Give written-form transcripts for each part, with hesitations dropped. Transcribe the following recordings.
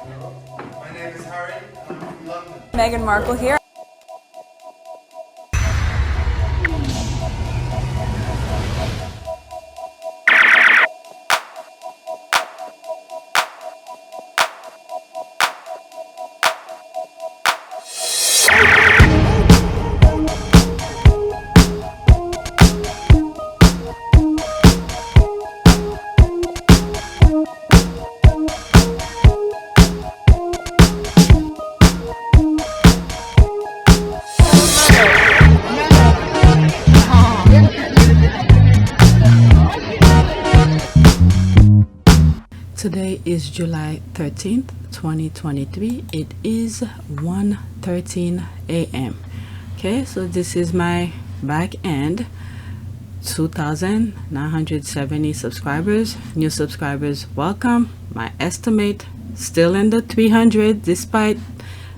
My name is Harry, and I'm from London. Meghan Markle here. Today is July 13th, 2023. It is 1:13 a.m. Okay, so this is my back end. 2,970 subscribers. New subscribers, welcome. My estimate still in the 300, despite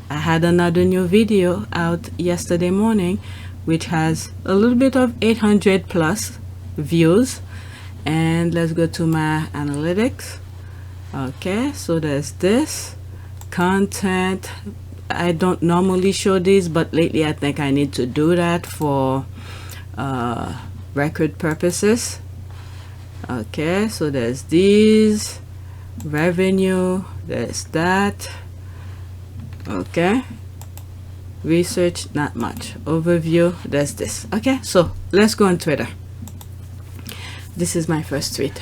I had another new video out yesterday morning, which has a little bit of 800 plus views. And let's go to my analytics. Okay, so there's this content. I don't normally show these, but lately I think I need to do that for record purposes. Okay, so there's these revenue, there's that. Okay, research, not much. Overview, there's this. Okay, so let's go on Twitter. This is my first tweet.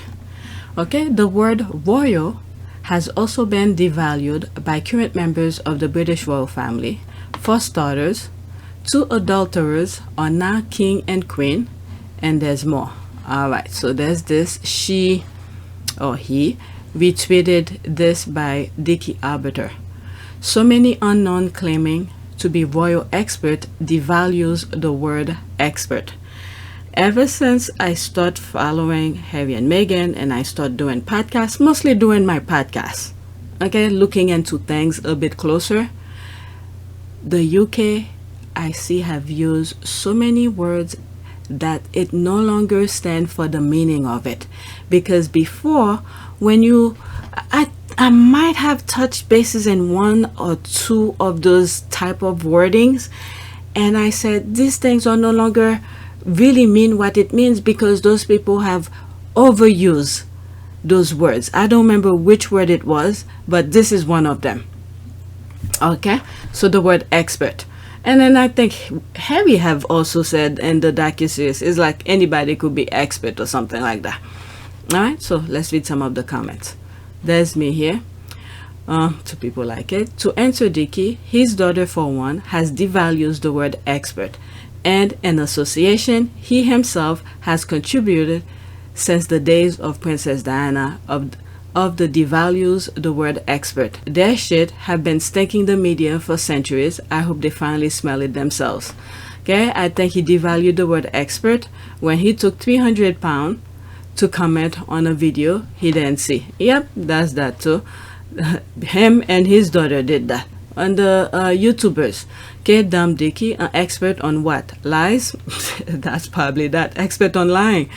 Okay, the word royal has also been devalued by current members of the British royal family. For starters, 2 adulterers are now king and queen, and there's more. All right, so there's this. She or he retweeted this by Dicky Arbiter. So many unknown claiming to be royal expert devalues the word expert. Ever since I start following Harry and Meghan and I start doing podcasts, mostly doing my podcasts, okay, looking into things a bit closer, the UK, I see, have used so many words that it no longer stands for the meaning of it. Because before, when I might have touched bases in 1 or 2 of those type of wordings, and I said these things are no longer really mean what it means because those people have overused those words. I don't remember which word it was, but this is one of them. Okay, so the word expert. And then I think Harry have also said in the docuseries, it's like anybody could be expert or something like that. All right, so let's read some of the comments. There's me here. To people like it. To answer Dicky, his daughter for one has devalued the word expert, and an association he himself has contributed since the days of Princess Diana of the devalues the word expert. Their shit have been stinking the media for centuries. I hope they finally smell it themselves. Okay, I think he devalued the word expert when he took £300 to comment on a video he didn't see. Yep, that's that too. Him and his daughter did that. And the YouTubers. Okay, Dumb Dicky, an expert on what? Lies? That's probably that. Expert on lying.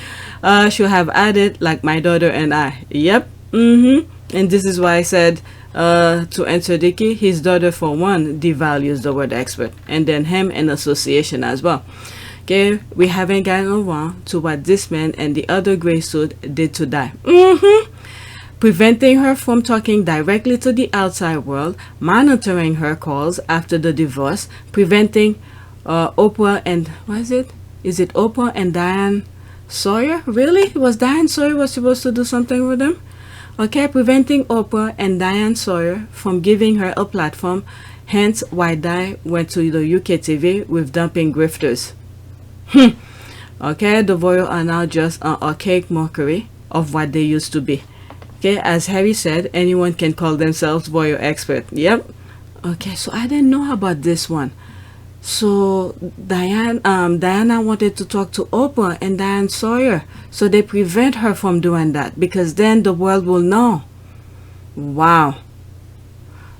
Should have added, like my daughter and I. Yep. And this is why I said, to answer Dicky, his daughter for one devalues the word expert. And then him in association as well. Okay, we haven't gotten around to what this man and the other gray suit did to die. Preventing her from talking directly to the outside world, monitoring her calls after the divorce, preventing Oprah and, what is it? Is it Oprah and Diane Sawyer? Really? Was Diane Sawyer was supposed to do something with them? Okay, preventing Oprah and Diane Sawyer from giving her a platform, hence why Di went to the UK TV with dumping grifters. Okay, the royal are now just an archaic mockery of what they used to be. Okay, as Harry said, anyone can call themselves royal expert. Yep. Okay, so I didn't know about this one. So Diana wanted to talk to Oprah and Diane Sawyer, so they prevent her from doing that because then the world will know. Wow.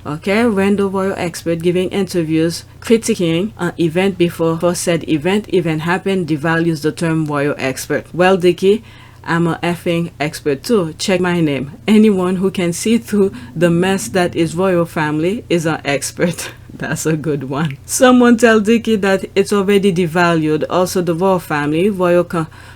Okay, random royal expert giving interviews critiquing an event before said event even happened devalues the term royal expert. Well, Dicky, I'm a effing expert too. Check my name. Anyone who can see through the mess that is royal family is an expert. That's a good one. Someone tell Dickie that it's already devalued. Also, the royal family, royal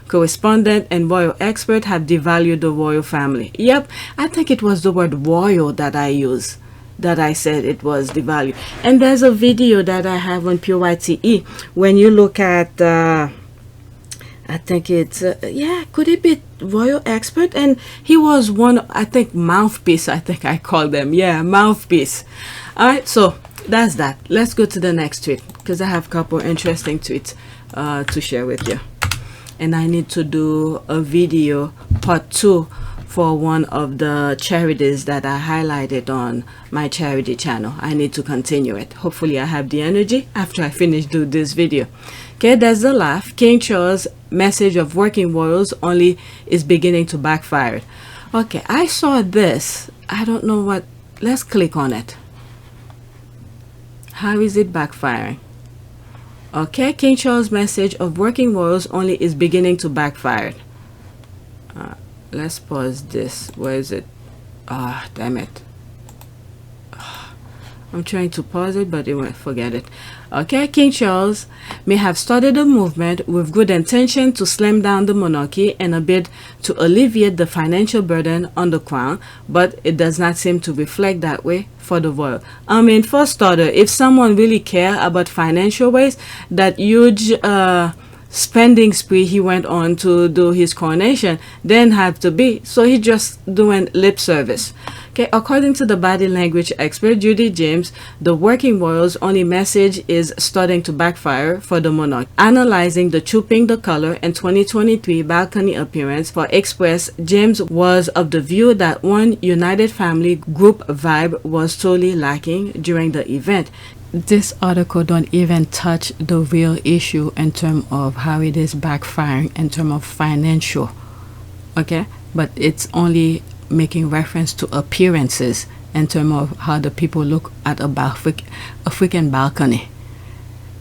correspondent, and royal expert have devalued the royal family. Yep, I think it was the word royal that I used, that I said it was devalued. And there's a video that I have on PYTE. When you look at I think it's yeah, could it be royal expert? And he was one, I think, mouthpiece, I think I call them. Yeah, mouthpiece. All right, so that's that. Let's go to the next tweet, because I have a couple interesting tweets to share with you, and I need to do a video part 2 for one of the charities that I highlighted on my charity channel. I need to continue it. Hopefully I have the energy after I finish do this video. Okay, there's the laugh. King Charles' message of working royals only is beginning to backfire. Okay, I saw this. I don't know what. Let's click on it. How is it backfiring? Okay, King Charles' message of working royals only is beginning to backfire. Let's pause this. Where is it? Ah, damn it. I'm trying to pause it, but it won't. Forget it. Okay, King Charles may have started a movement with good intention to slim down the monarchy and a bid to alleviate the financial burden on the crown, but it does not seem to reflect that way for the royal. I mean, for starter, if someone really care about financial ways, that huge spending spree he went on to do his coronation then have to be, so he just doing lip service. Okay, according to the body language expert Judy James, the working royals only message is starting to backfire for the monarch. Analyzing the chooping the color and 2023 balcony appearance for Express, James was of the view that one united family group vibe was totally lacking during the event. This article don't even touch the real issue in terms of how it is backfiring in terms of financial. Okay, but it's only making reference to appearances in terms of how the people look at a freaking balcony.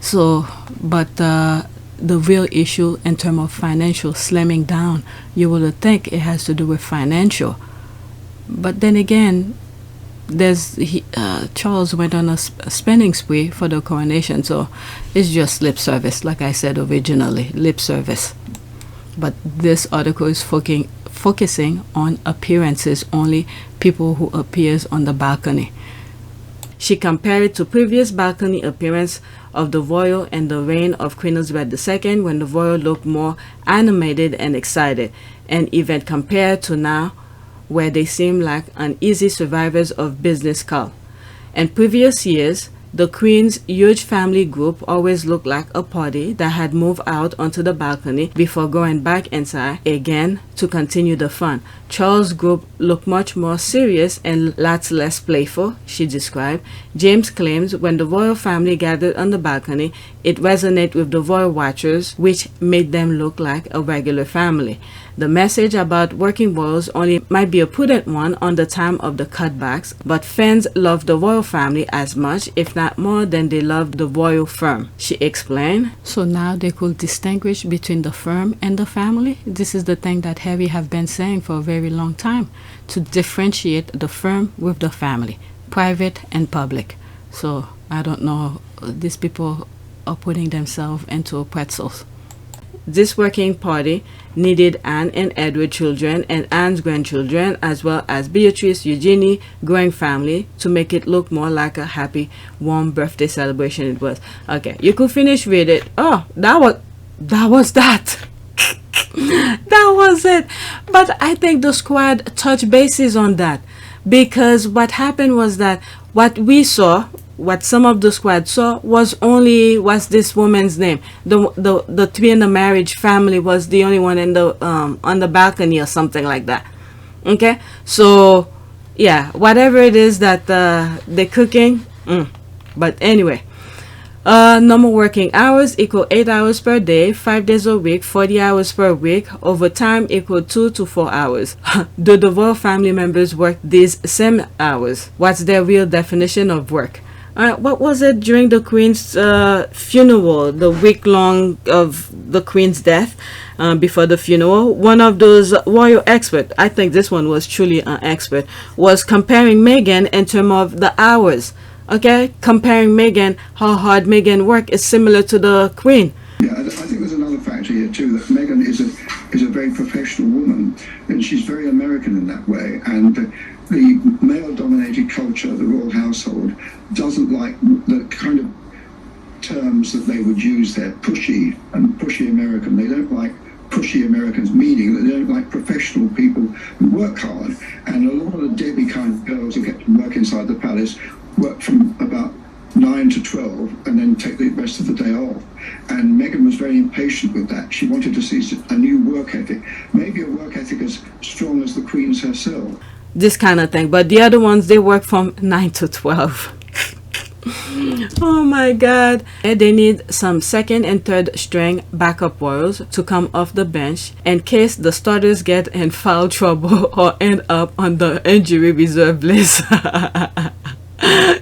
So, but the real issue in terms of financial slimming down, you would think it has to do with financial. But then again, Charles went on a spending spree for the coronation, so it's just lip service, like I said originally, lip service. But this article is focusing on appearances only, people who appears on the balcony. She compared it to previous balcony appearance of the royal and the reign of Queen Elizabeth II, when the royal looked more animated and excited, and even compared to now, where they seem like uneasy survivors of business call. In previous years, the Queen's huge family group always looked like a party that had moved out onto the balcony before going back inside again to continue the fun. Charles' group looked much more serious and lots less playful, she described. James claims when the royal family gathered on the balcony, it resonated with the royal watchers, which made them look like a regular family. The message about working royals only might be a prudent one on the time of the cutbacks, but fans love the royal family as much, if not more, than they love the royal firm, she explained. So now they could distinguish between the firm and the family. This is the thing that Harry have been saying for a very long time, to differentiate the firm with the family, private and public. So I don't know, these people are putting themselves into pretzels. This working party needed Anne and Edward children and Anne's grandchildren, as well as Beatrice, Eugenie, growing family, to make it look more like a happy, warm birthday celebration it was. Okay, you could finish with it. Oh, that was that. That was it. But I think the squad touched bases on that, because what happened was that what we saw, what some of the squad saw, was this woman's name. The three in the marriage family was the only one in the on the balcony or something like that. Okay, so yeah, whatever it is that they're cooking. But anyway, normal working hours equal 8 hours per day, 5 days a week, 40 hours per week. Overtime equal 2 to 4 hours. Do the royal family members work these same hours? What's their real definition of work? What was it during the Queen's funeral, the week long of the Queen's death, before the funeral? One of those royal experts, I think this one was truly an expert, was comparing Meghan in terms of the hours. Okay, comparing Meghan, how hard Meghan work is similar to the Queen. Yeah, I think there's another factor here too, that Meghan is a very professional woman, and she's very American in that way. And the male-dominated culture of the royal household doesn't like the kind of terms that they would use there, pushy and pushy American. They don't like pushy Americans, meaning that they don't like professional people who work hard. And a lot of the Debbie kind of girls who get to work inside the palace work from about 9 to 12 and then take the rest of the day off. And Meghan was very impatient with that. She wanted to see a new work ethic, maybe a work ethic as strong as the Queen's herself. This kind of thing. But the other ones, they work from 9 to 12. Oh my God. They need some second and third string backup royals to come off the bench in case the starters get in foul trouble or end up on the injury reserve list.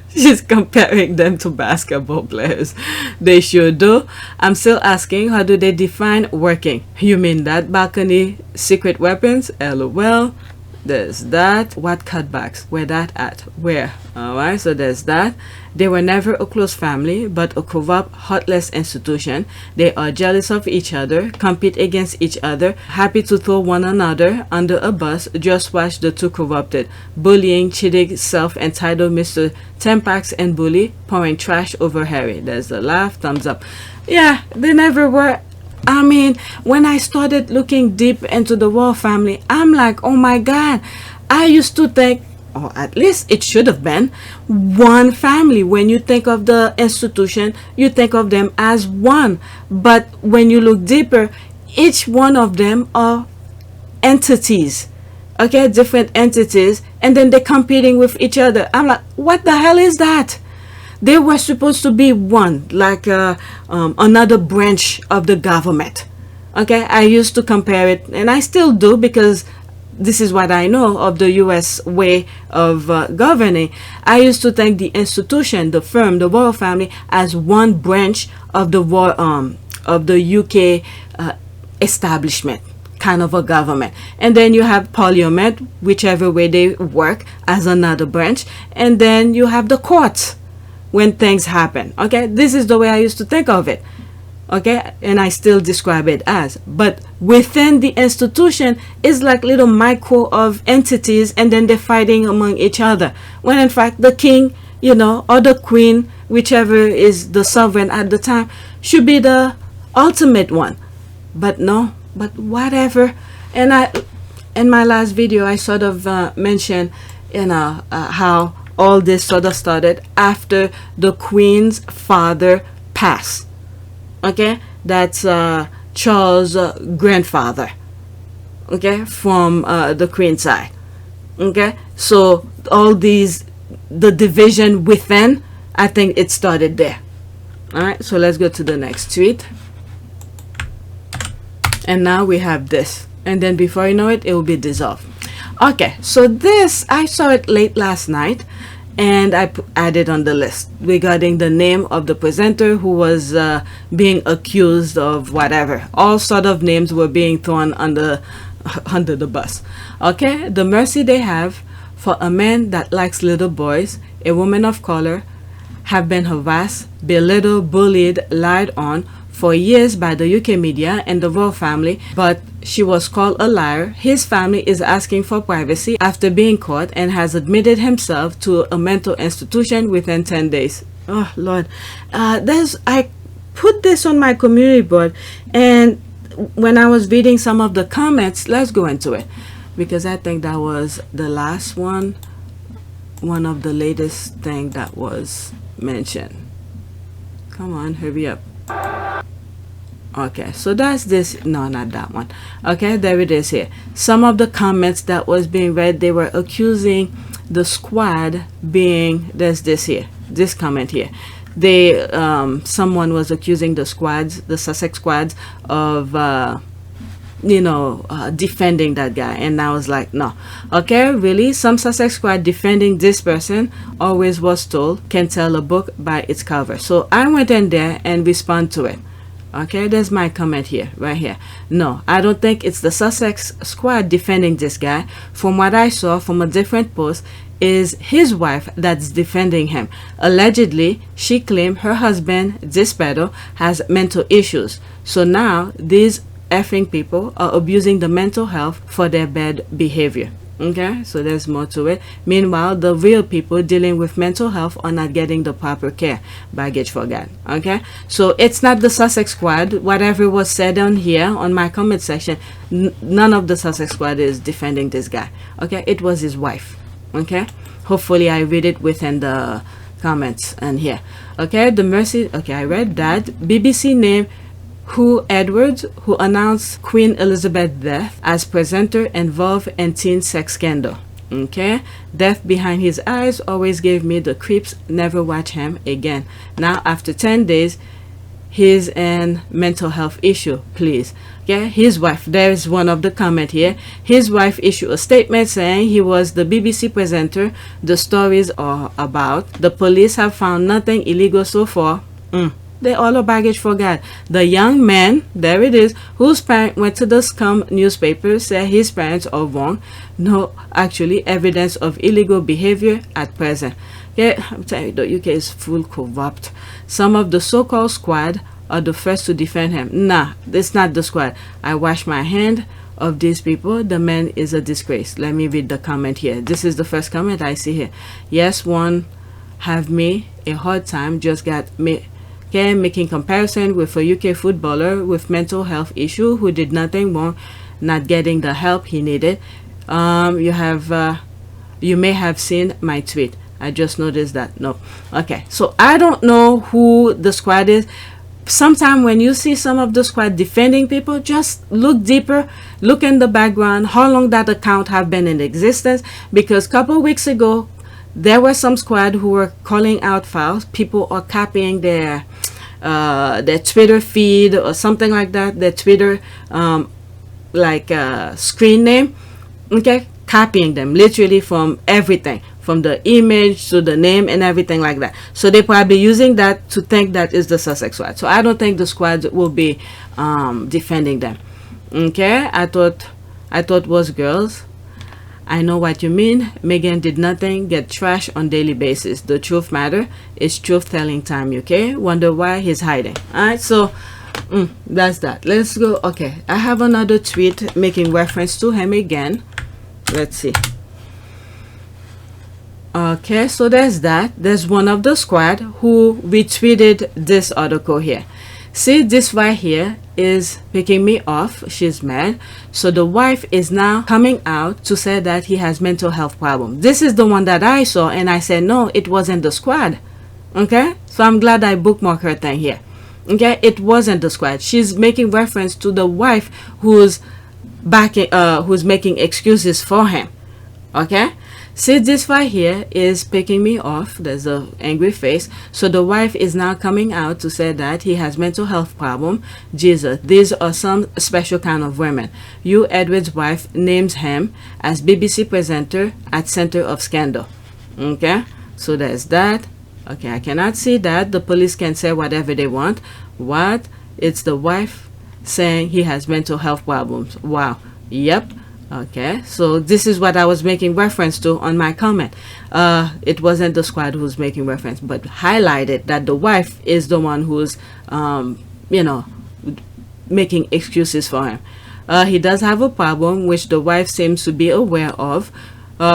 She's comparing them to basketball players. They sure do. I'm still asking, how do they define working? You mean that balcony secret weapons? LOL. There's that. What cutbacks? Where that at? Where? Alright, so there's that. They were never a close family, but a corrupt, heartless institution. They are jealous of each other, compete against each other, happy to throw one another under a bus. Just watch the two corrupted, bullying, cheating, self-entitled Mr. Tempax and bully, pouring trash over Harry. There's the laugh, thumbs up. Yeah, they never were. I mean, when I started looking deep into the royal family, I'm like, oh my God, I used to think, or at least it should have been, one family. When you think of the institution, you think of them as one. But when you look deeper, each one of them are entities. Okay, different entities, and then they're competing with each other. I'm like, what the hell is that? They were supposed to be one, like another branch of the government. Okay, I used to compare it, and I still do, because this is what I know of the U.S. way of governing. I used to think the institution, the firm, the royal family, as one branch of the UK establishment, kind of a government. And then you have Parliament, whichever way they work, as another branch. And then you have the courts when things happen. Okay, this is the way I used to think of it. Okay, and I still describe it as. But within the institution is like little micro of entities, and then they're fighting among each other. When in fact the king, you know, or the queen, whichever is the sovereign at the time, should be the ultimate one. But no, but whatever. And I, in my last video, I sort of mentioned, you know, how all this sort of started after the queen's father passed. Okay, that's Charles' grandfather. Okay, from the queen side. Okay, so all these, the division within, I think it started there. All right, so let's go to the next tweet. And now we have this, and then before you know it, it will be dissolved. Okay, so this, I saw it late last night, and I added on the list regarding the name of the presenter who was being accused of whatever. All sort of names were being thrown under the bus. Okay, the mercy they have for a man that likes little boys, a woman of color, have been harassed, belittled, bullied, lied on for years by the UK media and the royal family, but she was called a liar. His family is asking for privacy after being caught and has admitted himself to a mental institution within 10 days. Oh Lord, I put this on my community board, and when I was reading some of the comments, let's go into it, because I think that was the last one of the latest thing that was mentioned. Come on, hurry up. Okay, so that's this. No, not that one. Okay, there it is here. Some of the comments that was being read, they were accusing the squad being, there's this here, this comment here. They someone was accusing the squads, the Sussex squads, of defending that guy. And I was like, no. Okay, really? Some Sussex squad defending this person always was told can tell a book by its cover. So I went in there and respond to it. Okay, there's my comment here, right here. No, I don't think it's the Sussex squad defending this guy. From what I saw from a different post, is his wife that's defending him. Allegedly, she claimed her husband, Despedo, has mental issues. So now these effing people are abusing the mental health for their bad behavior. Okay, so there's more to it. Meanwhile, the real people dealing with mental health are not getting the proper care. Baggage forgot. Okay, so it's not the Sussex squad. Whatever was said on here on my comment section, none of the Sussex squad is defending this guy. Okay, it was his wife. Okay, hopefully I read it within the comments and here. Okay, the Mercy. Okay, I read that. BBC name Who Edwards, who announced Queen Elizabeth's death as presenter involved in teen sex scandal. Okay, death behind his eyes always gave me the creeps. Never watch him again. Now after 10 days, he's in mental health issue. Please. Okay, his wife. There is one of the comment here. His wife issued a statement saying he was the BBC presenter the stories are about. The police have found nothing illegal so far. They all are baggage forgot. The young man, there it is, whose parent went to the scum newspaper, said his parents are wrong. No, actually, evidence of illegal behavior at present. Yeah, I'm telling you, the UK is full corrupt. Some of the so-called squad are the first to defend him. Nah, it's not the squad. I wash my hand of these people. The man is a disgrace. Let me read the comment here. This is the first comment I see here. Yes, one have me a hard time. Just got me. Okay, making comparison with a UK footballer with mental health issue who did nothing wrong, not getting the help he needed. You may have seen my tweet. I just noticed that. No. Okay, so I don't know who the squad is. Sometimes when you see some of the squad defending people, just look deeper, look in the background, how long that account have been in existence. Because a couple weeks ago, there were some squad who were calling out fouls. People are copying their Twitter feed or something like that, their Twitter screen name. Okay, copying them literally from everything, from the image to the name and everything like that. So they're probably using that to think that is the Sussex squad. So I don't think the squad will be defending them. Okay, I thought it was girls. I know what you mean. Meghan did nothing, get trash on daily basis. The truth matter. It's truth telling time, okay? Wonder why he's hiding. Alright, so that's that. Let's go. Okay, I have another tweet making reference to him again. Let's see. Okay, so there's that. There's one of the squad who retweeted this article here. See, this right here is picking me off. She's mad. So the wife is now coming out to say that he has mental health problem. This is the one that I saw, and I said no, it wasn't the squad. Okay, so I'm glad I bookmarked her thing here. Okay, it wasn't the squad. She's making reference to the wife who's making excuses for him. Okay, see, this right here is picking me off. There's a angry face. So the wife is now coming out to say that he has mental health problem. Jesus, these are some special kind of women. You, Edward's wife, names him as BBC presenter at center of scandal. Okay, so there's that. Okay, I cannot see that. The police can say whatever they want. What? It's the wife saying he has mental health problems. Wow. Yep. Okay, so this is what I was making reference to on my comment. It wasn't the squad who's making reference, but highlighted that the wife is the one who's making excuses for him. He does have a problem which the wife seems to be aware of.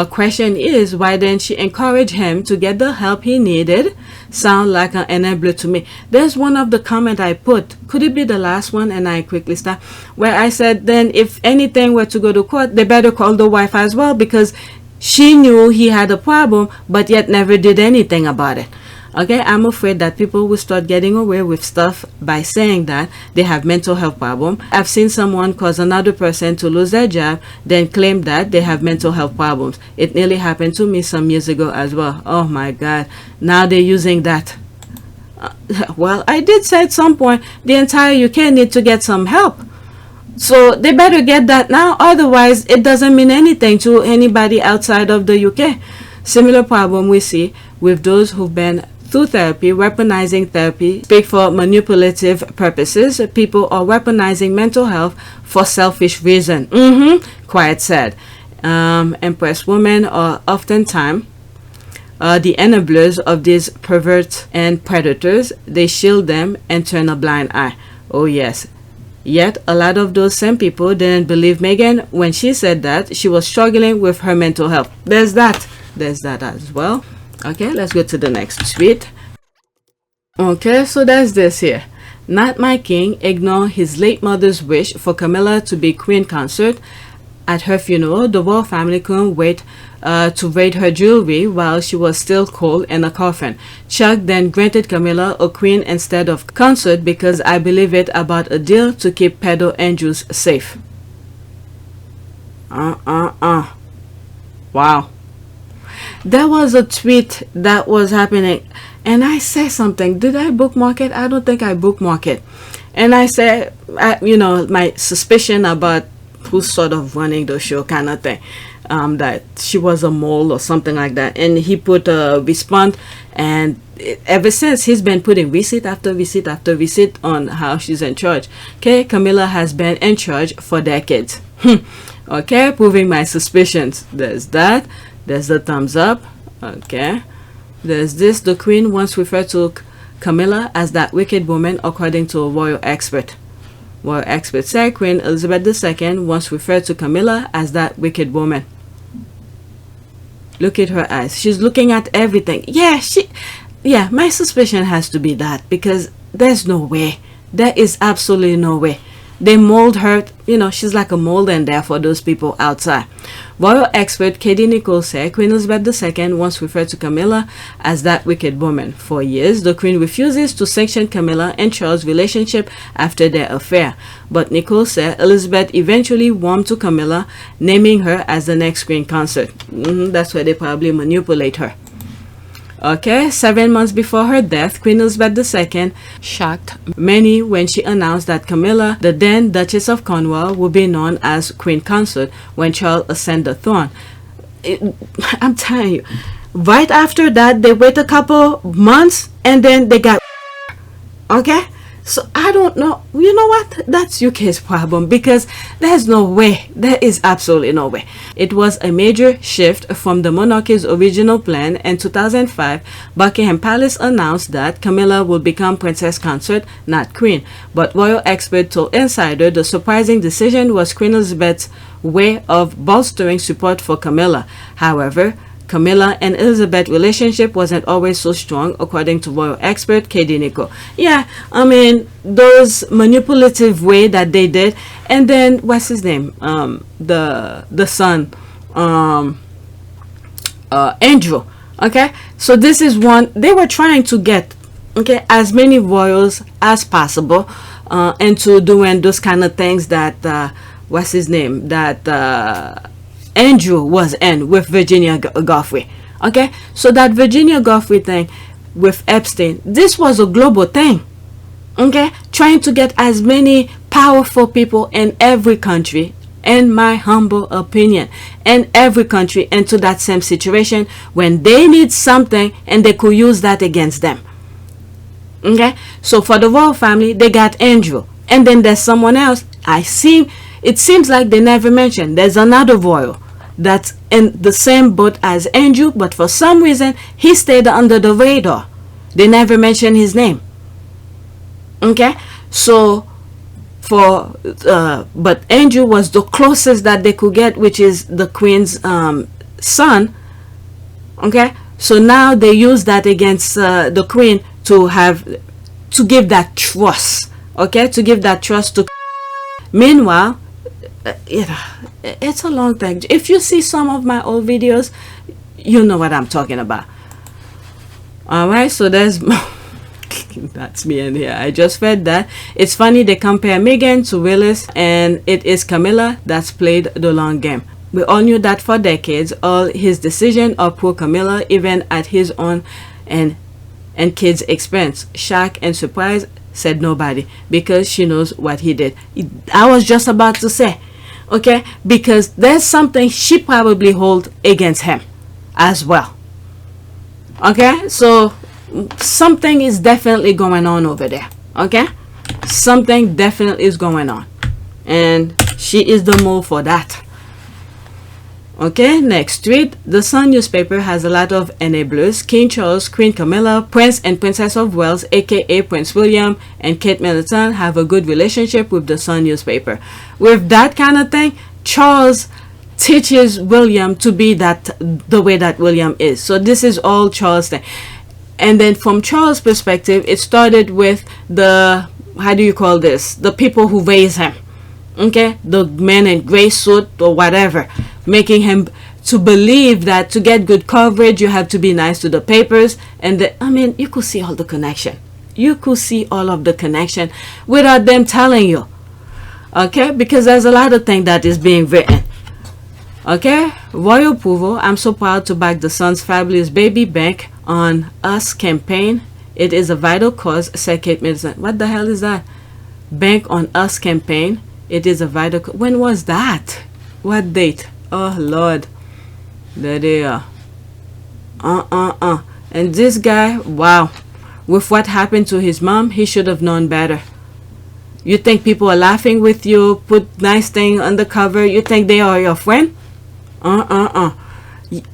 Question is, why didn't she encourage him to get the help he needed? Sound like an enabler to me. There's one of the comment I put, could it be the last one, and I quickly stop, where I said then if anything were to go to court, they better call the wife as well, because she knew he had a problem but yet never did anything about it. Okay, I'm afraid that people will start getting away with stuff by saying that they have mental health problem. I've seen someone cause another person to lose their job, then claim that they have mental health problems. It nearly happened to me some years ago as well. Oh my God, now they're using that. Well, I did say at some point the entire UK need to get some help. So they better get that now, otherwise it doesn't mean anything to anybody outside of the UK. Similar problem we see with those who've been through therapy. Weaponizing therapy speak for manipulative purposes. People are weaponizing mental health for selfish reason. Quite sad. Empressed women are oftentimes the enablers of these perverts and predators. They shield them and turn a blind eye. Oh yes. Yet, a lot of those same people didn't believe Meghan when she said that she was struggling with her mental health. There's that as well. Okay, let's go to the next tweet. Okay, so there's this here. Not my king ignore his late mother's wish for Camilla to be queen consort. At her funeral, the royal family couldn't wait to raid her jewelry while she was still cold in a coffin. Chuck then granted Camilla a queen instead of consort because I believe it about a deal to keep pedo Andrews safe. Wow. There was a tweet that was happening and I said something. Did I bookmark it? I don't think I bookmarked it. And I said, my suspicion about who's sort of running the show kind of thing, that she was a mole or something like that. And he put a response, and ever since he's been putting receipt after receipt after receipt on how she's in charge. Okay, Camilla has been in charge for decades. Okay, proving my suspicions. There's that. There's the thumbs up. Okay, there's this. The queen once referred to Camilla as that wicked woman, according to a royal expert. Royal experts say Queen Elizabeth II once referred to Camilla as that wicked woman. Look at her eyes. She's looking at everything. Yeah, my suspicion has to be that, because there's no way. There is absolutely no way. They mold her, she's like a mold in there for those people outside. Royal expert Katie Nichols said Queen Elizabeth II once referred to Camilla as that wicked woman. For years, the Queen refuses to sanction Camilla and Charles' relationship after their affair. But Nichols said Elizabeth eventually warmed to Camilla, naming her as the next Queen consort. That's where they probably manipulate her. Okay, 7 months before her death, Queen Elizabeth II shocked many when she announced that Camilla, the then Duchess of Cornwall, would be known as Queen Consort when Charles ascended the throne. I'm telling you, right after that, they wait a couple months and then they got... Okay? So I don't know. You know what? That's UK's problem, because there's no way. There is absolutely no way. It was a major shift from the monarchy's original plan. In 2005, Buckingham Palace announced that Camilla would become princess consort, not queen. But royal expert told Insider the surprising decision was Queen Elizabeth's way of bolstering support for Camilla. However, Camilla and Elizabeth relationship wasn't always so strong, according to royal expert Katie Nichols. Yeah, I mean, those manipulative way that they did. And then what's his name? The son, Andrew. Okay, so this is one they were trying to get, okay, as many royals as possible into doing those kind of things that what's his name, that Andrew was in with Virginia Giuffre. Okay, so that Virginia Giuffre thing with Epstein, this was a global thing. Okay, trying to get as many powerful people in every country, in my humble opinion, in every country into that same situation when they need something and they could use that against them. Okay, so for the royal family, they got Andrew, and then there's someone else. It seems like they never mentioned there's another royal that's in the same boat as Andrew, but for some reason he stayed under the radar. They never mentioned his name. Okay, so but Andrew was the closest that they could get, which is the queen's son. Okay, so now they use that against the queen to give that trust. Okay, to give that trust to. Meanwhile, it's a long thing. If you see some of my old videos, you know what I'm talking about. Alright, so there's that's me in here. I just read that. It's funny they compare Meghan to Willis, and it is Camilla that's played the long game. We all knew that for decades. All his decisions are pro Camilla, even at his own and kids' expense. Shock and surprise said nobody, because she knows what he did. I was just about to say, okay, because there's something she probably hold against him as well. Okay, so something is definitely going on over there. Okay, something definitely is going on, and she is the mole for that. Okay, next tweet. The Sun newspaper has a lot of enablers: King Charles, Queen Camilla, Prince and Princess of Wales, aka Prince William, and Kate Middleton have a good relationship with the Sun newspaper. With that kind of thing, Charles teaches William to be the way that William is. So this is all Charles' thing. And then from Charles' perspective, it started with the, how do you call this, the people who raise him. Okay, the men in gray suit or whatever, making him to believe that to get good coverage you have to be nice to the papers. And I mean, you could see all the connection. You could see all of the connection without them telling you. Okay, because there's a lot of things that is being written. Okay, royal approval. I'm so proud to back the Sun's fabulous baby bank on us campaign. It is a vital cause, said Kate Middleton. What the hell is that? Bank on us campaign. It is a vital. When was that? What date? Oh Lord, there they are. And this guy, wow, with what happened to his mom, he should have known better. You think people are laughing with you? Put nice thing on the cover. You think they are your friend?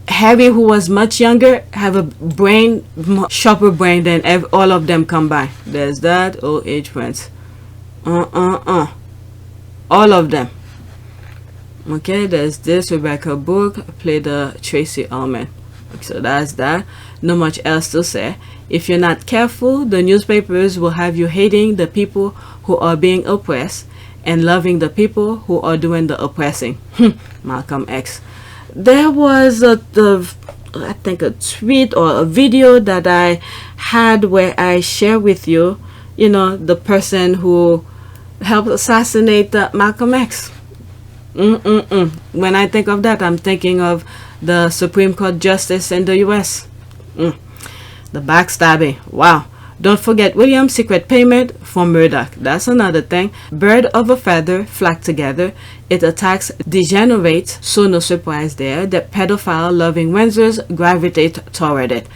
Harry, who was much younger, have a brain, sharper brain than all of them combined. There's that. Old age friends. All of them. Okay, there's this. Rebecca Book played the Tracy Ullman. So that's that. Not much else to say. If you're not careful, the newspapers will have you hating the people who are being oppressed and loving the people who are doing the oppressing. Malcolm X. There was I think a tweet or a video that I had where I share with you, you know, the person who helped assassinate Malcolm X. When I think of that, I'm thinking of the Supreme Court Justice in the US. The backstabbing. Wow. Don't forget William's secret payment for Murdoch. That's another thing. Bird of a feather flock together. It attacks degenerates, so no surprise there that pedophile loving Windsors gravitate toward it.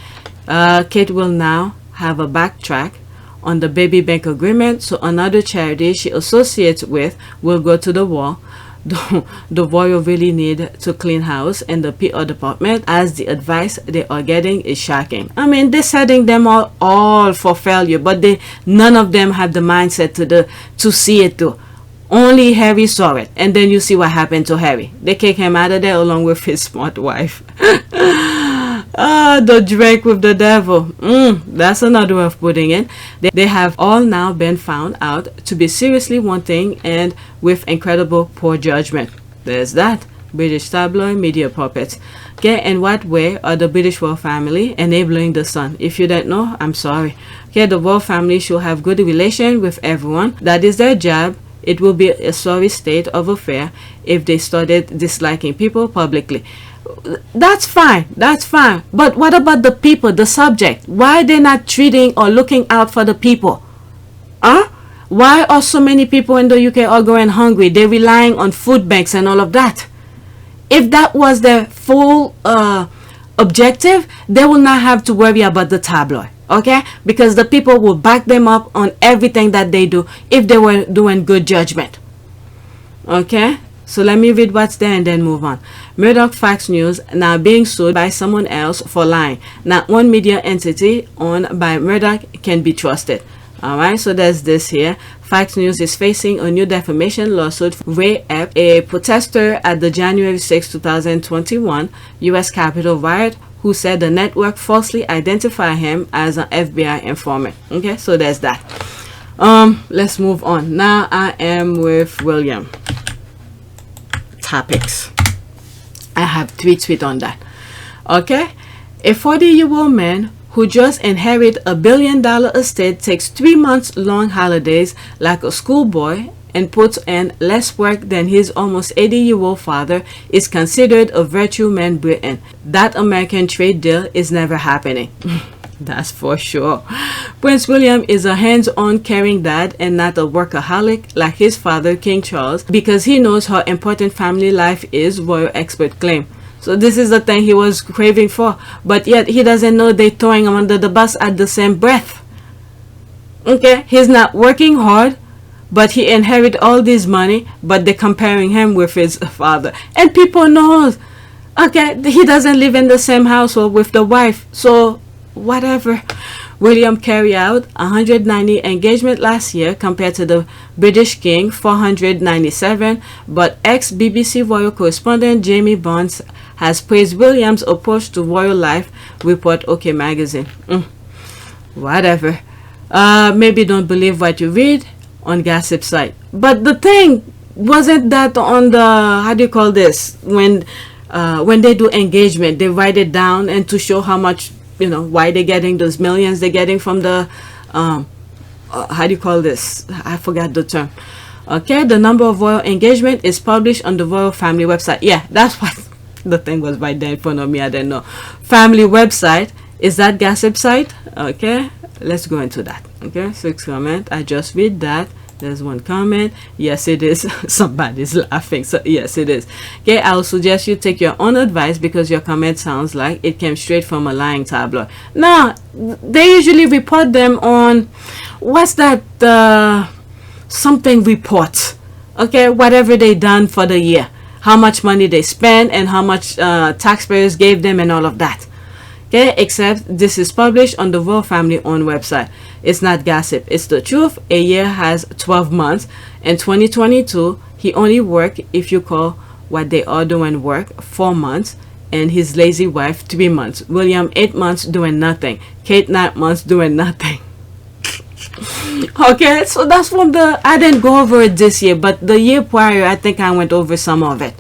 Kate will now have a backtrack on the baby bank agreement, so another charity she associates with will go to the wall. The royal really need to clean house in the PR department, as the advice they are getting is shocking. I mean, they're setting them all for failure, but none of them have the mindset to see it through. Only Harry saw it, and then you see what happened to Harry. They kick him out of there along with his smart wife. The drink with the devil. That's another way of putting it. They have all now been found out to be seriously wanting and with incredible poor judgment. There's that. British tabloid media puppets. Okay, in what way are the British royal family enabling the Sun? If you don't know, I'm sorry. Okay, the royal family should have good relation with everyone. That is their job. It will be a sorry state of affair if they started disliking people publicly. That's fine, but what about the people, the subject? Why are they not treating or looking out for the people? Why are so many people in the UK all going hungry? They're relying on food banks and all of that. If that was their full objective, they will not have to worry about the tabloid, okay? Because the people will back them up on everything that they do if they were doing good judgment. Okay, so let me read what's there and then move on. Murdoch Fox News now being sued by someone else for lying. Not one media entity owned by Murdoch can be trusted. Alright, so there's this here. Fox News is facing a new defamation lawsuit for Ray Epps, a protester at the January 6, 2021 U.S. Capitol riot, who said the network falsely identified him as an FBI informant. Okay, so there's that. Let's move on. Now I am with William. Topics. I have 3 tweets on that. Okay, a 40-year-old man who just inherited a $1 billion estate takes 3 months long holidays like a schoolboy and puts in less work than his almost 80-year-old father is considered a virtue man Britain. That American trade deal is never happening. That's for sure. Prince William is a hands-on caring dad and not a workaholic like his father, King Charles, because he knows how important family life is, royal expert claim. So this is the thing he was craving for, but yet he doesn't know they're throwing him under the bus at the same breath. Okay, he's not working hard, but he inherited all this money, but they're comparing him with his father. And people know, okay, he doesn't live in the same household with the wife, so whatever. William carried out 190 engagement last year compared to the British King 497, but ex-BBC royal correspondent Jamie Bonds has praised William's approach to royal life, report OK Magazine. Whatever. Maybe don't believe what you read on gossip site. But the thing wasn't that on the, how do you call this, when they do engagement, they write it down and to show how much, you know, why they're getting those millions they're getting from the how do you call this, I forgot the term. Okay, the number of royal engagement is published on the royal family website. Yeah, that's what the thing was right there in front of me. I didn't know. Family website, is that gossip site? Okay, let's go into that. Okay, 6 comment, I just read that. There's one comment. Yes, it is. Somebody's laughing. So yes, it is. Okay, I'll suggest you take your own advice because your comment sounds like it came straight from a lying tabloid. Now, they usually report them on, what's that, something report. Okay, whatever they done for the year, how much money they spent and how much taxpayers gave them and all of that. Okay, except this is published on the royal family own website. It's not gossip, it's the truth. A year has 12 months. In 2022, he only worked, if you call what they are doing work, 4 months, and his lazy wife 3 months. William 8 months doing nothing. Kate 9 months doing nothing. Okay, so that's from the, I didn't go over it this year, but the year prior I think I went over some of it.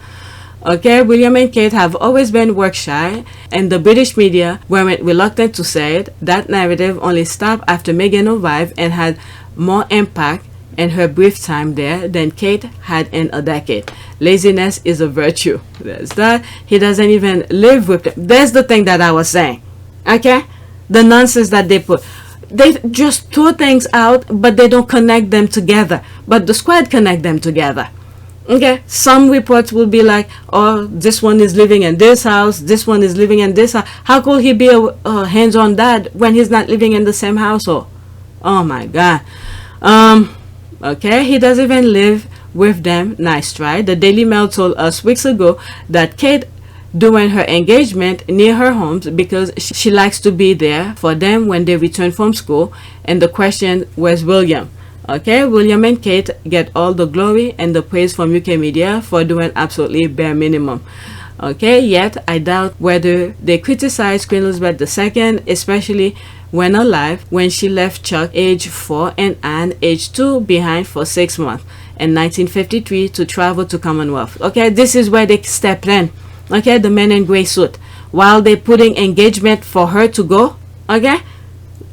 Okay, William and Kate have always been work shy, and the British media weren't reluctant to say it. That narrative only stopped after Meghan arrived and had more impact in her brief time there than Kate had in a decade. Laziness is a virtue. There's that. He doesn't even live with them. There's the thing that I was saying. Okay, the nonsense that they put. They just throw things out, but they don't connect them together. But the squad connect them together. Okay, some reports will be like, oh, this one is living in this house, this one is living in this house. How could he be a hands-on dad when he's not living in the same household? Oh my god. Okay, he doesn't even live with them. Nice try. The Daily Mail told us weeks ago that Kate doing her engagement near her homes because she likes to be there for them when they return from school. And the question, where's William? Okay, William and Kate get all the glory and the praise from UK media for doing absolutely bare minimum. Okay, yet I doubt whether they criticize Queen Elizabeth II, especially when alive, when she left Chuck age 4 and Anne age 2 behind for 6 months in 1953 to travel to Commonwealth. Okay, this is where they stepped in. Okay, the men in gray suit, while they putting engagement for her to go. Okay,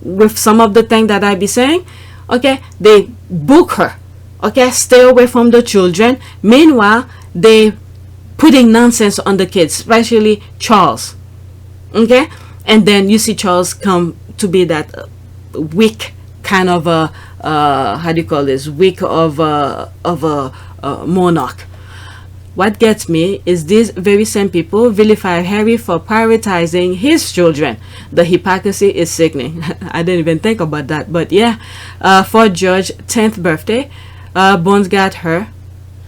with some of the thing that I be saying. Okay, they book her. Okay, stay away from the children. Meanwhile, they putting nonsense on the kids, especially Charles. Okay, and then you see Charles come to be that weak kind of a how do you call this? Weak of a monarch. What gets me is these very same people vilify Harry for prioritizing his children. The hypocrisy is sickening. I didn't even think about that, but yeah. For George's 10th birthday, Bond got her.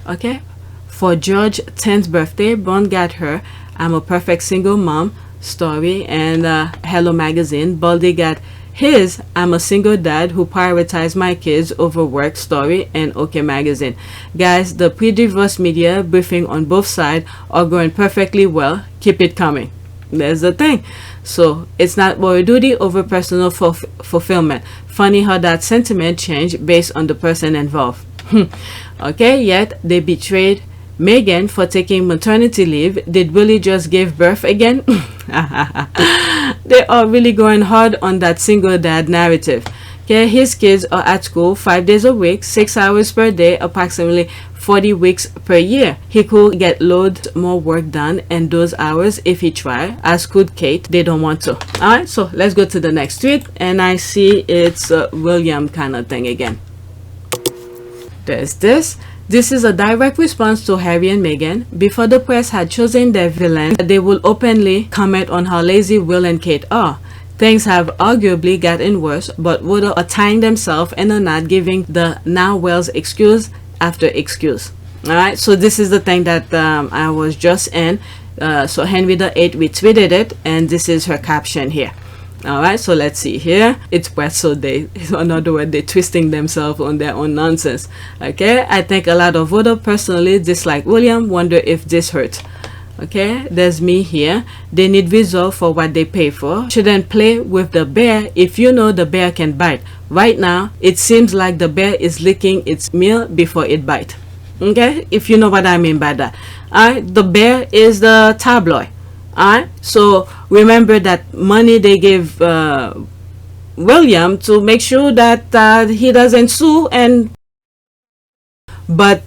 Okay, for George's 10th birthday, Bond got her I'm a Perfect Single Mom story, and Hello Magazine. Baldy got his I'm a Single Dad Who Prioritized My Kids Over Work story, and OK Magazine. Guys, the pre-divorce media briefing on both sides are going perfectly well. Keep it coming. There's the thing. So it's not royal duty over personal fulfillment. Funny how that sentiment changed based on the person involved. Okay, yet they betrayed Meghan for taking maternity leave. Did Willie just give birth again? They are really going hard on that single dad narrative. Okay, his kids are at school 5 days a week, 6 hours per day, approximately 40 weeks per year. He could get loads more work done and those hours if he tried, as could Kate. They don't want to. Alright, so let's go to the next tweet, and I see it's William kind of thing again. There's this. This is a direct response to Harry and Meghan. Before the press had chosen their villain, they would openly comment on how lazy Will and Kate are. Things have arguably gotten worse, but Wood are tying themselves in a knot, giving the now Wells excuse after excuse. Alright, so this is the thing that I was just in. So Henry VIII retweeted it, and this is her caption here. Alright, so let's see here. It's press, so they, in other words, they're twisting themselves on their own nonsense. Okay, I think a lot of voters personally dislike William, wonder if this hurt. Okay, there's me here. They need result for what they pay for. Shouldn't play with the bear if you know the bear can bite. Right now, it seems like the bear is licking its meal before it bites. Okay, if you know what I mean by that. Alright, the bear is the tabloid. Alright, so remember that money they gave William to make sure that he doesn't sue, and but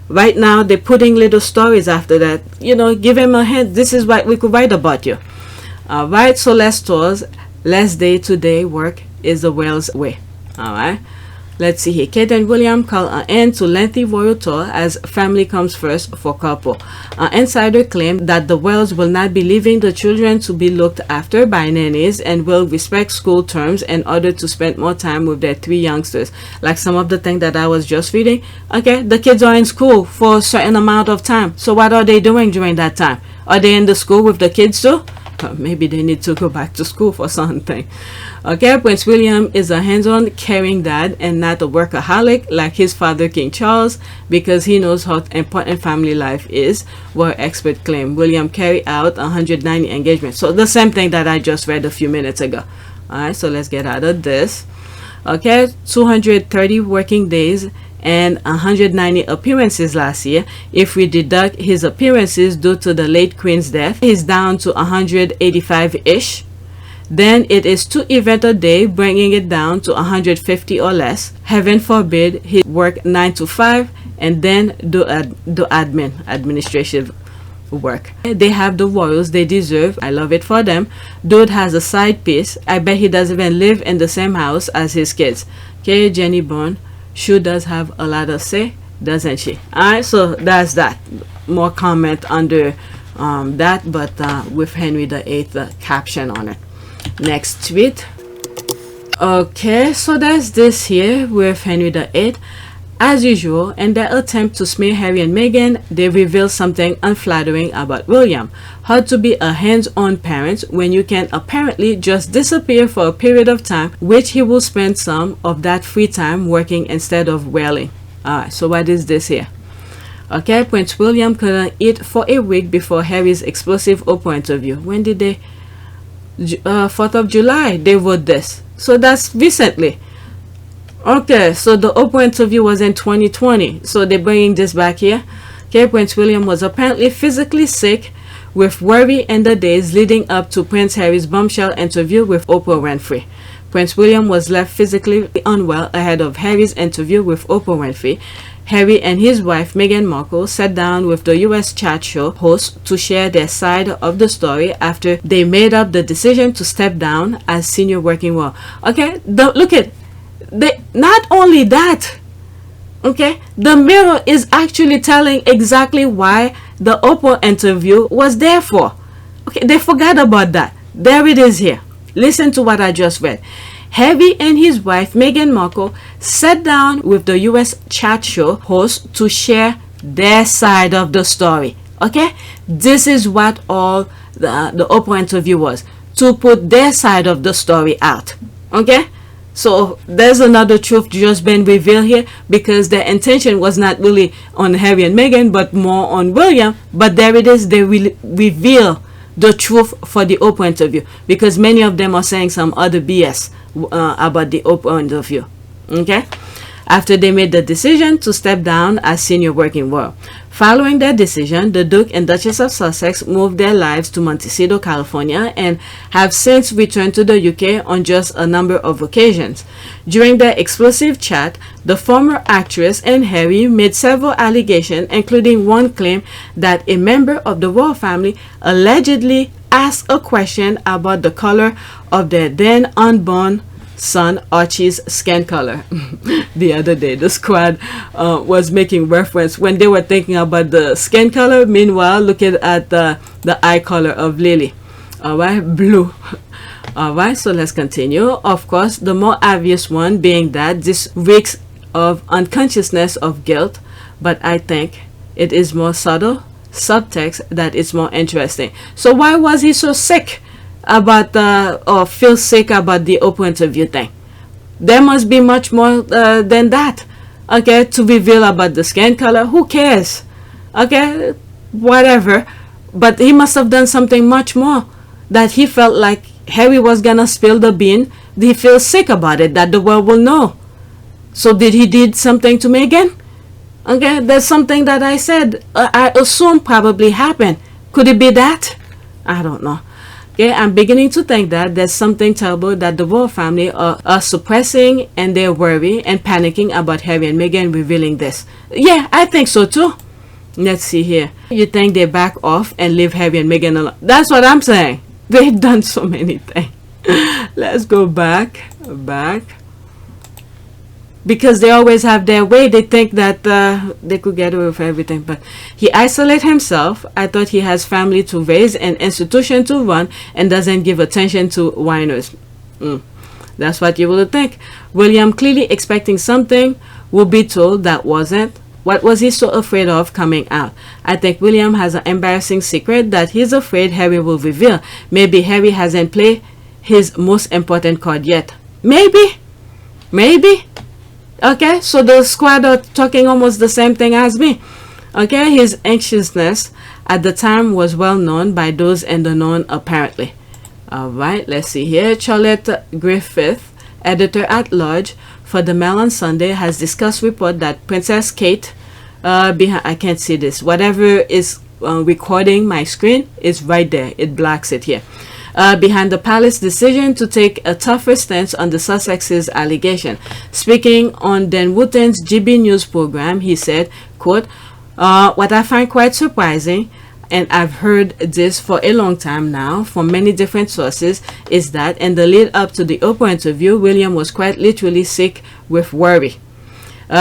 right now they're putting little stories after that, you know, give him a hint, this is what we could write about you. Alright, so less tours, less day-to-day work is the Wells way. Alright, let's see here. Kate and William call an end to lengthy royal tour as family comes first for couple. An insider claimed that the Wells will not be leaving the children to be looked after by nannies and will respect school terms in order to spend more time with their 3 youngsters. Like some of the things that I was just reading. Okay, the kids are in school for a certain amount of time. So what are they doing during that time? Are they in the school with the kids too? Maybe they need to go back to school for something. Okay, Prince William is a hands-on, caring dad and not a workaholic like his father, King Charles, because he knows how important family life is, where experts claim. William carried out 190 engagements. So the same thing that I just read a few minutes ago. Alright, so let's get out of this. Okay, 230 working days and 190 appearances last year. If we deduct his appearances due to the late Queen's death, he's down to 185-ish. Then it is 2 events a day, bringing it down to 150 or less. Heaven forbid he work 9 to 5 and then do administrative work. They have the royals they deserve. I love it for them. Dude has a side piece. I bet he doesn't even live in the same house as his kids. Okay, Jenny Bond. She does have a lot to say, doesn't she? Alright, so that's that. More comment under that, but with Henry VIII caption on it. Next tweet. Okay, so there's this here with Henry VIII. As usual, in their attempt to smear Harry and Meghan, they reveal something unflattering about William. How to be a hands-on parent when you can apparently just disappear for a period of time, which he will spend some of that free time working instead of wailing. Alright, so what is this here? Okay, Prince William couldn't eat for a week before Harry's explosive Oprah interview. When did they? 4th of July, they wrote this. So that's recently. Okay, so the Oprah interview was in 2020. So they're bringing this back here. Okay, Prince William was apparently physically sick with worry in the days leading up to Prince Harry's bombshell interview with Oprah Winfrey. Prince William was left physically unwell ahead of Harry's interview with Oprah Winfrey. Harry and his wife Meghan Markle sat down with the US chat show host to share their side of the story after they made up the decision to step down as senior working woman. Okay, look at not only that, okay, the Mirror is actually telling exactly why the Oprah interview was there for. Okay, they forgot about that. There it is here. Listen to what I just read. Harry and his wife Meghan Markle sat down with the US chat show host to share their side of the story. Okay, this is what all the Oprah interview was, to put their side of the story out. Okay, so there's another truth just been revealed here, because their intention was not really on Harry and Meghan but more on William. But there it is, they will reveal the truth for the Oprah interview, because many of them are saying some other BS about the Oprah interview. Okay, after they made the decision to step down as senior working woman. Following their decision, the Duke and Duchess of Sussex moved their lives to Montecito, California, and have since returned to the UK on just a number of occasions. During their explosive chat, the former actress and Harry made several allegations, including one claim that a member of the royal family allegedly asked a question about the color of their then unborn son Archie's skin color. The other day the squad was making reference when they were thinking about the skin color, meanwhile looking at the eye color of Lily. Alright, blue. Alright, so let's continue. Of course, the more obvious one being that this reeks of unconsciousness of guilt, but I think it is more subtle subtext that is more interesting. So why was he so sick about or feel sick about the Oprah interview thing? There must be much more than that. Okay, to reveal about the skin color, who cares? Okay, whatever. But he must have done something much more, that he felt like Harry was gonna spill the bean. He feels sick about it, that the world will know. So did he did something to Meghan? Okay, there's something that I said I assume probably happened. Could it be that? I don't know. Okay, I'm beginning to think that there's something terrible that the royal family are suppressing, and they're worried and panicking about Harry and Meghan revealing this. Yeah, I think so too. Let's see here. You think they back off and leave Harry and Meghan alone? That's what I'm saying. They've done so many things. Let's go back. Because they always have their way. They think that they could get away with everything. But he isolates himself. I thought he has family to raise, an institution to run, and doesn't give attention to whiners. That's what you would think. William, clearly expecting something, will be told that wasn't. What was he so afraid of coming out? I think William has an embarrassing secret that he's afraid Harry will reveal. Maybe Harry hasn't played his most important card yet. Maybe. Okay, so the squad are talking almost the same thing as me. Okay, his anxiousness at the time was well known by those in the known apparently. Alright, let's see here. Charlotte Griffith, editor-at-large for the Mail on Sunday, has discussed report that Princess Kate, I can't see this, whatever is recording my screen is right there, it blacks it here. Behind the palace decision to take a tougher stance on the Sussex's allegation. Speaking on Dan Wootton's GB News program, he said, quote, what I find quite surprising, and I've heard this for a long time now from many different sources, is that in the lead up to the Oprah interview, William was quite literally sick with worry.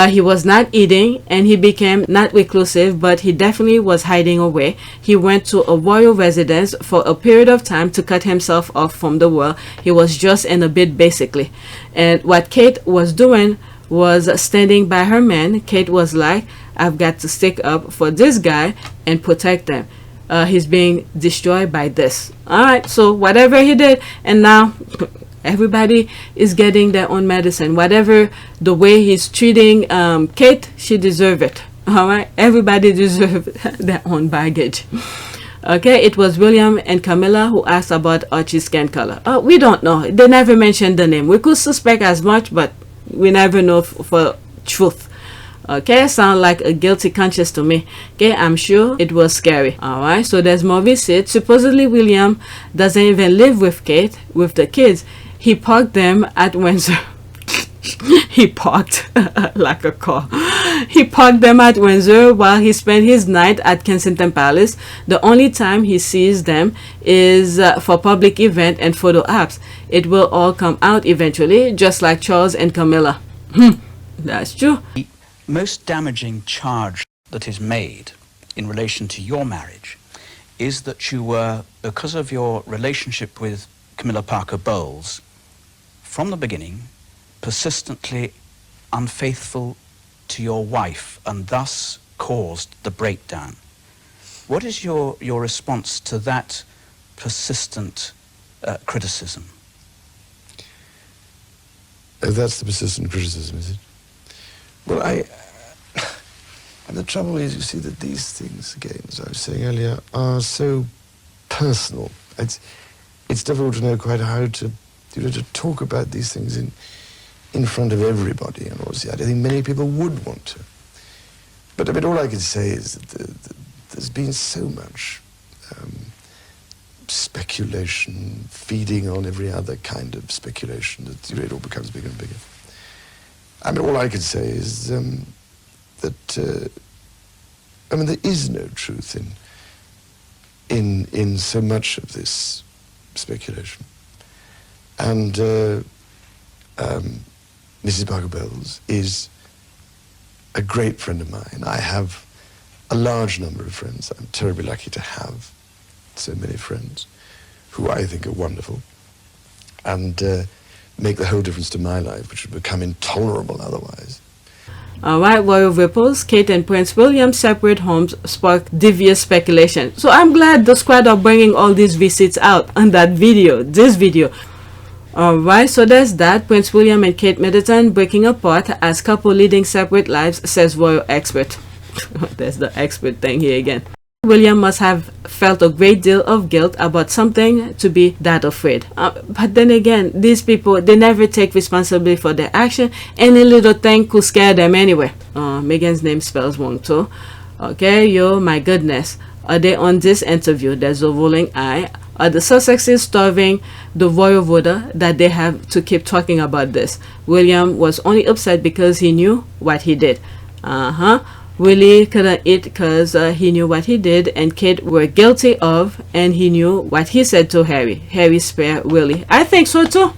He was not eating, and he became not reclusive, but he definitely was hiding away. He went to a royal residence for a period of time to cut himself off from the world. He was just in a bit, basically. And what Kate was doing was standing by her man. Kate was like, I've got to stick up for this guy and protect them. He's being destroyed by this. Alright, so whatever he did, and now everybody is getting their own medicine. Whatever the way he's treating Kate, she deserves it. Alright, everybody deserves their own baggage. Okay, it was William and Camilla who asked about Archie's skin color. We don't know. They never mentioned the name. We could suspect as much, but we never know for truth. Okay, sound like a guilty conscience to me. Okay, I'm sure it was scary. Alright, so there's more visit. Supposedly William doesn't even live with Kate, with the kids. He parked them at Windsor. He parked like a car. He parked them at Windsor while he spent his night at Kensington Palace. The only time he sees them is for public event and photo apps. It will all come out eventually, just like Charles and Camilla. That's true. The most damaging charge that is made in relation to your marriage is that you were, because of your relationship with Camilla Parker Bowles, from the beginning, persistently unfaithful to your wife, and thus caused the breakdown. What is your response to that persistent criticism? That's the persistent criticism, is it? Well, and the trouble is, you see, that these things, again, as I was saying earlier, are so personal. It's difficult to know quite how to talk about these things in front of everybody. And obviously, I don't think many people would want to. But I mean, all I can say is that there's been so much speculation, feeding on every other kind of speculation, that it all becomes bigger and bigger. I mean, all I can say is that I mean, there is no truth in so much of this speculation. And Mrs. Parker Bowles is a great friend of mine. I have a large number of friends. I'm terribly lucky to have so many friends who I think are wonderful and make the whole difference to my life, which would become intolerable otherwise. Alright, royal ripples, Kate and Prince William's separate homes sparked devious speculation. So I'm glad the squad are bringing all these receipts out on that video, this video. Alright, so there's that. Prince William and Kate Middleton breaking apart as couple leading separate lives, says royal expert. There's the expert thing here again. William must have felt a great deal of guilt about something to be that afraid. But then again, these people, they never take responsibility for their action. Any little thing could scare them anyway. Meghan's name spells wrong too. Okay, yo, my goodness. Are they on this interview? There's a rolling eye. Are the Sussexes starving the royal voter that they have to keep talking about this? William was only upset because he knew what he did. Willie couldn't eat because he knew what he did, and Kate were guilty of, and he knew what he said to Harry. Harry spared Willie. I think so too.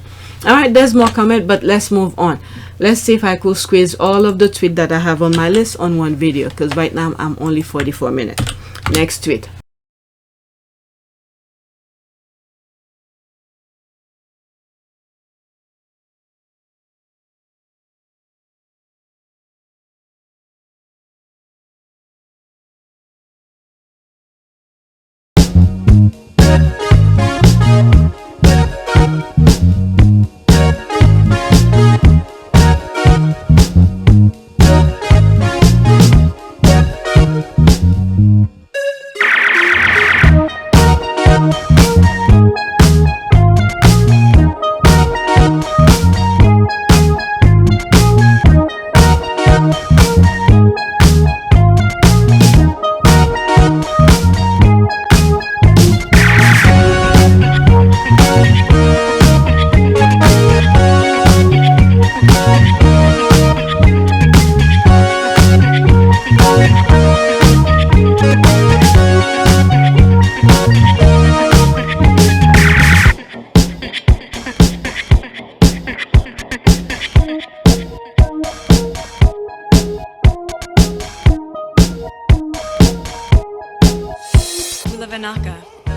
Alright, there's more comment, but let's move on. Let's see if I could squeeze all of the tweets that I have on my list on one video, because right now I'm only 44 minutes. Next tweet.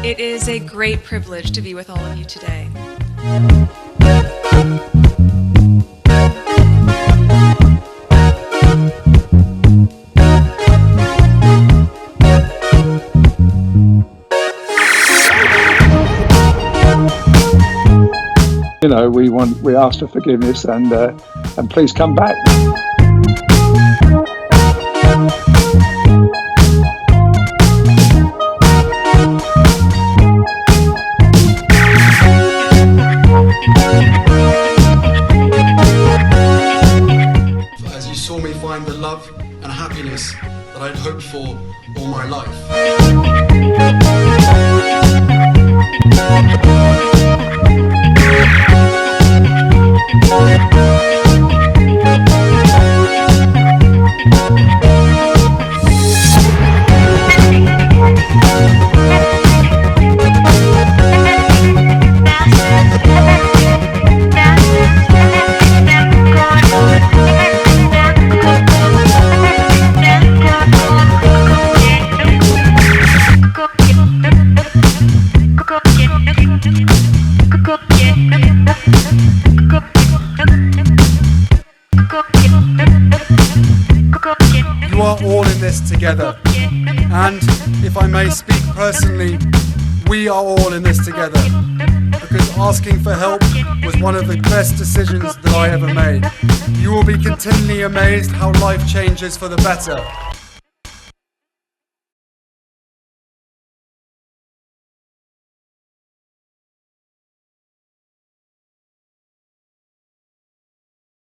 It is a great privilege to be with all of you today. You know, we ask for forgiveness and please come back. As you saw me find the love and happiness that I'd hoped for all my life. You are all in this together, and if I may speak personally, we are all in this together, because asking for help was one of the best decisions that I ever made. You will be continually amazed how life changes for the better.